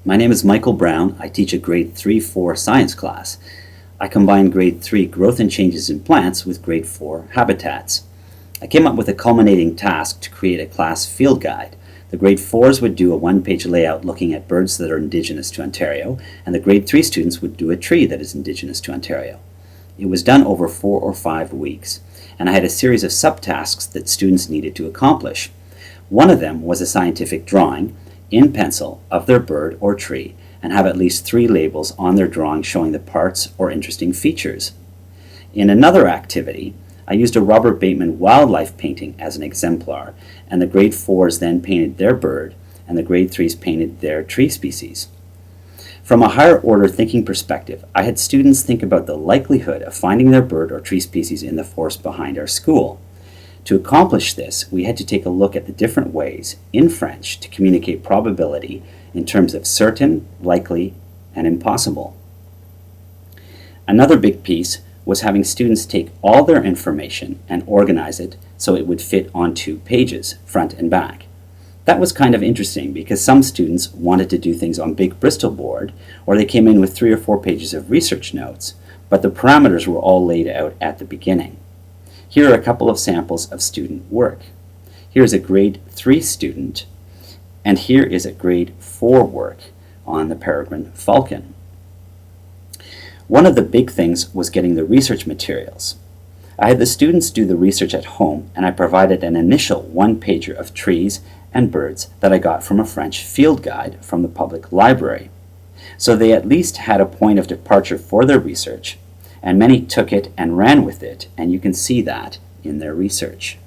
My name is Michael Brown. I teach a grade 3-4 science class. I combine grade 3 growth and changes in plants with grade 4 habitats. I came up with a culminating task to create a class field guide. The grade 4s would do a one-page layout looking at birds that are indigenous to Ontario, and the grade 3 students would do a tree that is indigenous to Ontario. It was done over 4 or 5 weeks, and I had a series of subtasks that students needed to accomplish. One of them was a scientific drawing in pencil of their bird or tree and have at least 3 labels on their drawing showing the parts or interesting features. In another activity, I used a Robert Bateman wildlife painting as an exemplar, and the grade 4s then painted their bird and the grade 3s painted their tree species. From a higher order thinking perspective, I had students think about the likelihood of finding their bird or tree species in the forest behind our school. To accomplish this, we had to take a look at the different ways in French to communicate probability in terms of certain, likely, and impossible. Another big piece was having students take all their information and organize it so it would fit on 2 pages, front and back. That was kind of interesting because some students wanted to do things on big Bristol board, or they came in with 3 or 4 pages of research notes, but the parameters were all laid out at the beginning. Here are a couple of samples of student work. Here is a grade 3 student, and here is a grade 4 work on the peregrine falcon. One of the big things was getting the research materials. I had the students do the research at home, and I provided an initial 1-pager of trees and birds that I got from a French field guide from the public library. So they at least had a point of departure for their research, and many took it and ran with it, and you can see that in their research.